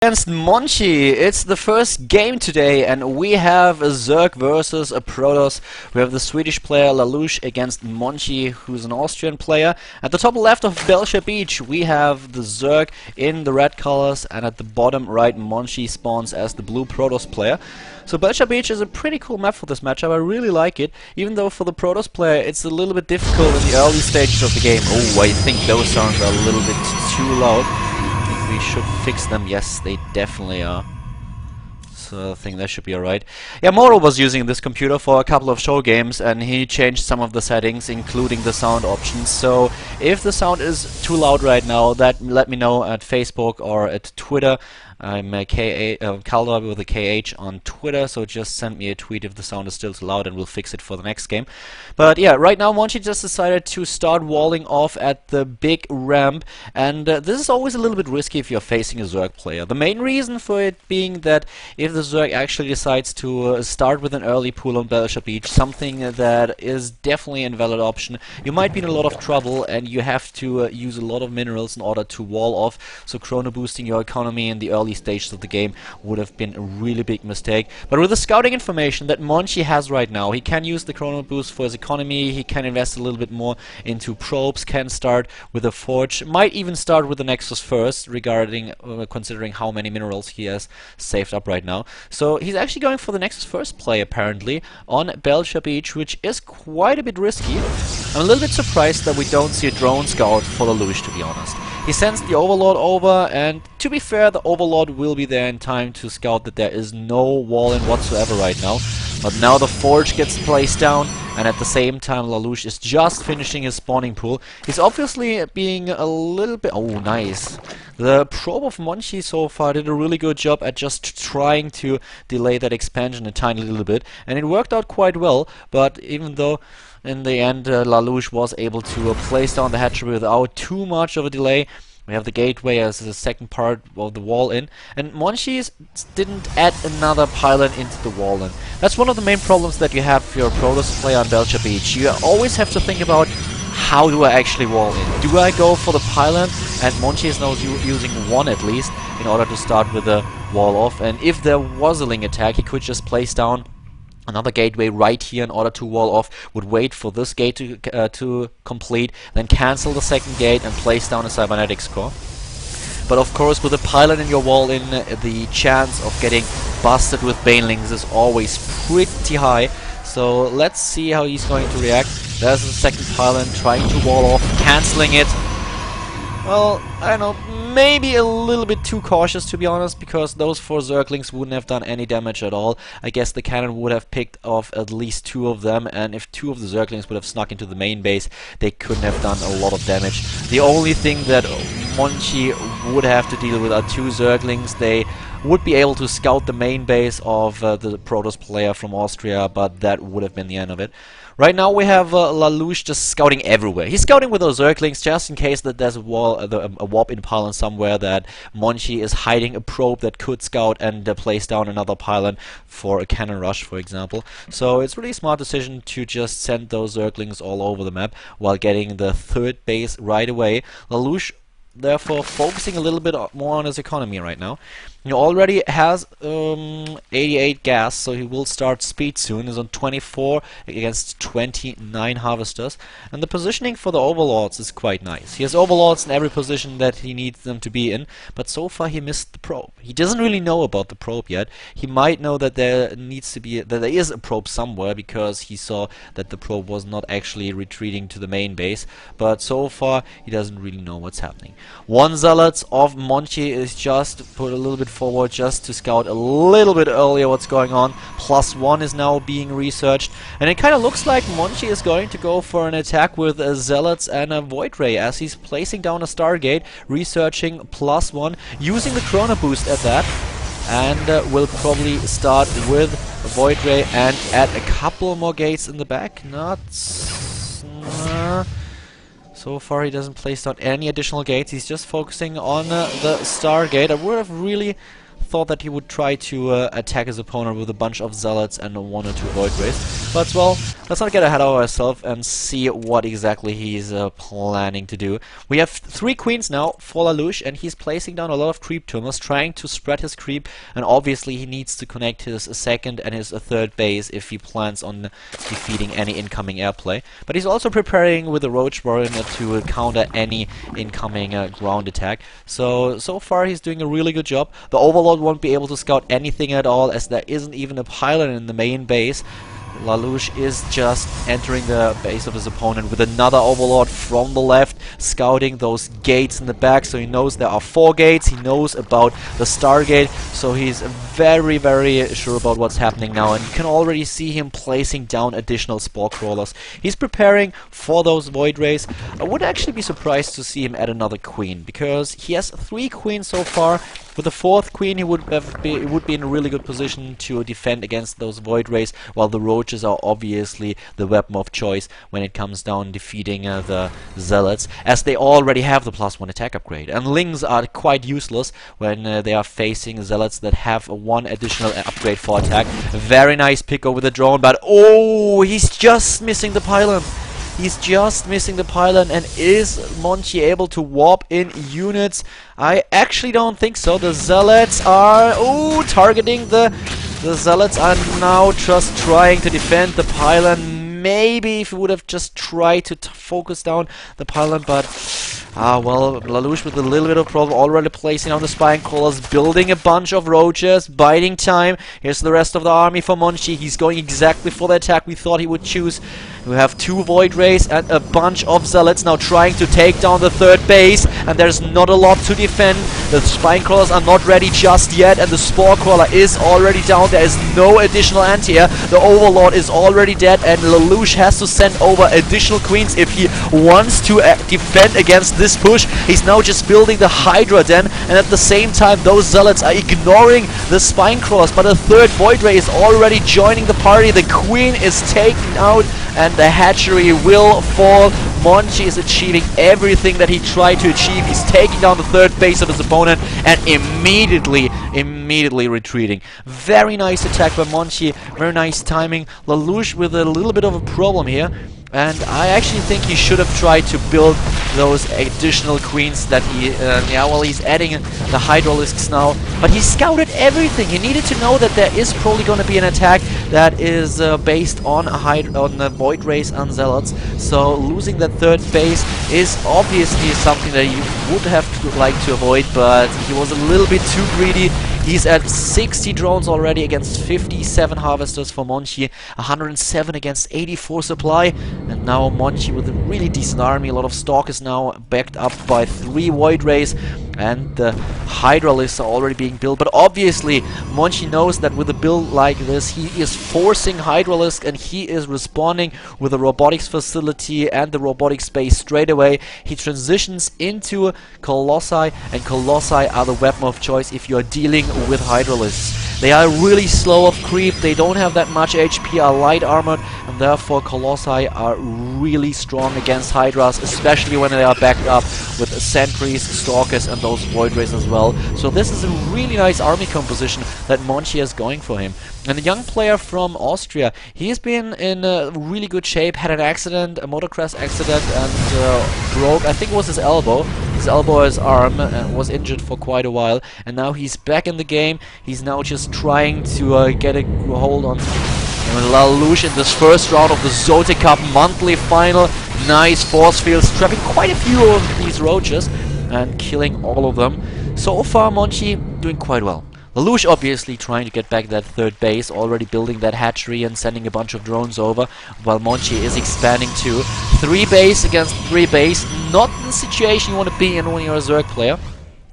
Against Monchi. It's the first game today, and we have a Zerg versus a Protoss. We have the Swedish player LaLush against Monchi, who's an Austrian player. At the top left of Belcher Beach, we have the Zerg in the red colors, and at the bottom right, Monchi spawns as the blue Protoss player. So Belcher Beach is a pretty cool map for this matchup. I really like it, even though for the Protoss player it's a little bit difficult in the early stages of the game. Oh, I think those sounds are a little bit too loud. We should fix them. Yes, they definitely are. So I think that should be alright. Yeah, Moro was using this computer for a couple of show games, and he changed some of the settings, including the sound options. So if the sound is too loud right now, let me know at Facebook or at Twitter. I'm Khaldor with a KH on Twitter, so just send me a tweet if the sound is still too loud and we'll fix it for the next game. But yeah, right now Monchi just decided to start walling off at the big ramp, and this is always a little bit risky if you're facing a Zerg player. The main reason for it being that if the Zerg actually decides to start with an early pool on Belcher Beach, something that is definitely an invalid option, you might be in a lot of trouble and you have to use a lot of minerals in order to wall off, so chrono boosting your economy in the early stages of the game would have been a really big mistake. But with the scouting information that Monchi has right now, he can use the chrono boost for his economy, he can invest a little bit more into probes, can start with a forge, might even start with the Nexus first, regarding considering how many minerals he has saved up right now. So he's actually going for the Nexus first play apparently on Belcher Beach, which is quite a bit risky. I'm a little bit surprised that we don't see a drone scout for LaLush, to be honest. He sends the Overlord over, and to be fair, the Overlord will be there in time to scout that there is no wall in whatsoever right now. But now the Forge gets placed down, and at the same time LaLush is just finishing his spawning pool. He's obviously being a little bit... Oh, nice. The probe of Monchi so far did a really good job at just trying to delay that expansion a tiny little bit, and it worked out quite well. But even though in the end LaLush was able to place down the hatchery without too much of a delay, we have the gateway as the second part of the wall in, and Monchi didn't add another pylon into the wall in. That's one of the main problems that you have if you're a Protoss player on Belcher Beach. You always have to think about, how do I actually wall in? Do I go for the pylon? And Monchi is now using one at least in order to start with the wall off, and if there was a Ling attack, he could just place down another gateway right here in order to wall off, would wait for this gate to complete, then cancel the second gate and place down a cybernetics core. But of course, with a pylon in your wall in, the chance of getting busted with banelings is always pretty high. So let's see how he's going to react. There's the second pylon trying to wall off, cancelling it. Well, I don't know, maybe a little bit too cautious, to be honest, because those 4 Zerglings wouldn't have done any damage at all. I guess the cannon would have picked off at least 2 of them, and if 2 of the Zerglings would have snuck into the main base, they couldn't have done a lot of damage. The only thing that Monchi would have to deal with are 2 Zerglings. They would be able to scout the main base of the Protoss player from Austria, but that would have been the end of it. Right now we have LaLush just scouting everywhere. He's scouting with those Zerglings just in case that there's a warp in pylon somewhere, that Monchi is hiding a probe that could scout and place down another pylon for a cannon rush, for example. So it's really a smart decision to just send those Zerglings all over the map while getting the third base right away. LaLush therefore focusing a little bit more on his economy right now. He already has 88 gas, so he will start speed soon. He's on 24 against 29 harvesters, and the positioning for the Overlords is quite nice. He has Overlords in every position that he needs them to be in, but so far he missed the probe. He doesn't really know about the probe yet. He might know that there is a probe somewhere, because he saw that the probe was not actually retreating to the main base, but so far he doesn't really know what's happening. One Zealot of Monchi is just put a little bit forward just to scout a little bit earlier what's going on. +1 is now being researched, and it kind of looks like Monchi is going to go for an attack with Zealots and a Void Ray, as he's placing down a Stargate, researching +1, using the Chrono Boost at that, and will probably start with a Void Ray and add a couple more gates in the back. So far he doesn't place down any additional gates, he's just focusing on the Stargate. I would have really thought that he would try to attack his opponent with a bunch of zealots and 1 or 2 void rays. But well, let's not get ahead of ourselves and see what exactly he's planning to do. We have 3 queens now for LaLush, and he's placing down a lot of creep tumors, trying to spread his creep, and obviously he needs to connect his second and his third base if he plans on defeating any incoming airplay. But he's also preparing with the Roach Warrior to counter any incoming ground attack. So far he's doing a really good job. The Overlord won't be able to scout anything at all, as there isn't even a pylon in the main base. LaLush is just entering the base of his opponent with another Overlord from the left, scouting those gates in the back, so he knows there are 4 gates, he knows about the Stargate, so he's very, very sure about what's happening now, and you can already see him placing down additional Spore Crawlers. He's preparing for those Void Rays. I would actually be surprised to see him add another Queen, because he has 3 Queens so far. With the 4th Queen, he would be in a really good position to defend against those Void Rays, while the Roaches are obviously the weapon of choice when it comes down defeating the Zealots, as they already have the +1 attack upgrade. And Lings are quite useless when they are facing Zealots that have 1 additional upgrade for attack. Very nice pick over the drone, but oh, he's just missing the pylon. He's just missing the pylon, and is Monchi able to warp in units? I actually don't think so. The Zealots are targeting the Zealots are now just trying to defend the pylon. Maybe if we would have just tried to focus down the pylon, but well, LaLush with a little bit of problem, already placing on the Spine Crawlers, building a bunch of Roaches, biding time. Here's the rest of the army for Monchi. He's going exactly for the attack we thought he would choose. We have 2 Void Rays and a bunch of Zealots now trying to take down the 3rd base, and there's not a lot to defend. The Spine Crawlers are not ready just yet, and the Spore Crawler is already down. There is no additional anti-air. The Overlord is already dead, and LaLush has to send over additional Queens if he wants to defend against this push. He's now just building the Hydra Den, and at the same time those Zealots are ignoring the Spine Crawlers, but a 3rd Void Ray is already joining the party. The Queen is taken out, and the hatchery will fall. Monchi is achieving everything that he tried to achieve. He's taking down the 3rd base of his opponent and immediately retreating. Very nice attack by Monchi, very nice timing. LaLush with a little bit of a problem here, and I actually think he should have tried to build those additional Queens that he, he's adding the Hydralisks now, but he scouted everything. He needed to know that there is probably going to be an attack that is based on the Void Rays and Zealots, so losing that 3rd base is obviously something that you would have liked to avoid, but he was a little bit too greedy. He's at 60 drones already against 57 harvesters for Monchi, 107 against 84 supply, and now Monchi with a really decent army. A lot of Stalkers now backed up by 3 Void Rays, and the Hydralisks are already being built. But obviously Monchi knows that with a build like this he is forcing Hydralisk, and he is responding with the robotics facility and the robotics base straight away. He transitions into Colossi, and Colossi are the weapon of choice if you are dealing with Hydralisks. They are really slow of creep, they don't have that much HP, are light armored, and therefore Colossi are really strong against Hydras, especially when they are backed up with sentries, stalkers, and those Void Rays as well. So this is a really nice army composition that Monchi is going for him. And the young player from Austria, he's been in really good shape, had an accident, a motocross accident, and broke, I think it was his elbow. His elbow, his arm, was injured for quite a while, and now he's back in the game. He's now just trying to get a hold on LaLush in this first round of the ZOTAC Cup Monthly Final. Nice force fields, trapping quite a few of these Roaches and killing all of them. So far Monchi doing quite well. LaLush obviously trying to get back that 3rd base, already building that hatchery and sending a bunch of drones over, while Monchi is expanding to 3 base against 3 base. Not the situation you want to be in when you're a Zerg player.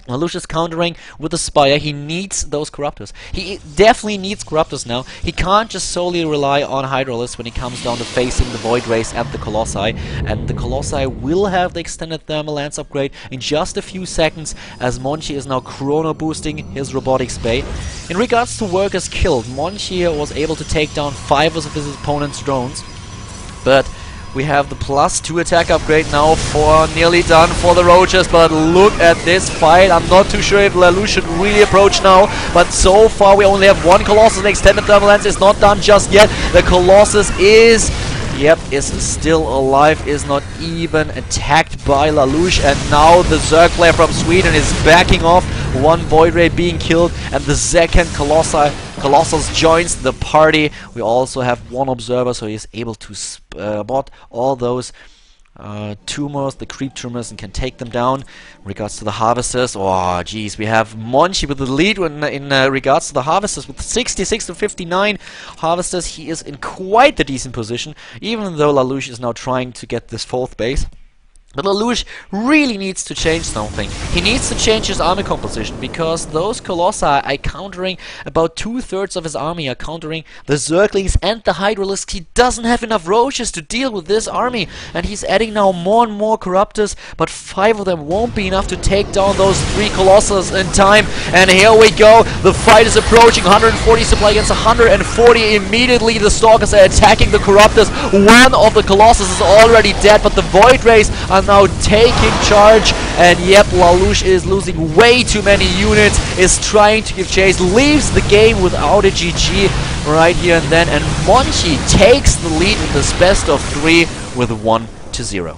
LaLush is countering with the Spire. He needs those Corruptors. He definitely needs Corruptors now. He can't just solely rely on Hydralisks when it comes down to facing the Void Rays and the Colossi. And the Colossi will have the extended Thermal Lance upgrade in just a few seconds, as Monchi is now chrono boosting his Robotics Bay. In regards to workers killed, Monchi was able to take down 5 of his opponent's drones, but We have the +2 attack upgrade now for nearly done for the Roaches, but look at this fight. I'm not too sure if LaLush should really approach now, but so far we only have one Colossus. The extended thermal lens is not done just yet. The Colossus is still alive, is not even attacked by LaLush, and now the Zerg player from Sweden is backing off. One Void Ray being killed, and the second Colossus joins the party. We also have one observer, so he's able to spot all those tumors, the creep tumors, and can take them down. In regards to the harvesters, oh geez, we have Monchi with the lead in regards to the harvesters with 66 to 59 harvesters. He is in quite the decent position, even though LaLush is now trying to get this 4th base. But LaLush really needs to change something. He needs to change his army composition, because those Colossi are countering about 2/3 of his army, are countering the Zerglings and the Hydralisks. He doesn't have enough Roaches to deal with this army, and he's adding now more and more Corruptors, but 5 of them won't be enough to take down those 3 Colossus in time. And here we go, the fight is approaching. 140 supply against 140. Immediately the Stalkers are attacking the Corruptors. One of the Colossus is already dead, but the Void Rays are now taking charge, and yep, LaLush is losing way too many units, is trying to give chase, leaves the game without a GG right here and then, and Monchi takes the lead in this best of 3 with 1-0.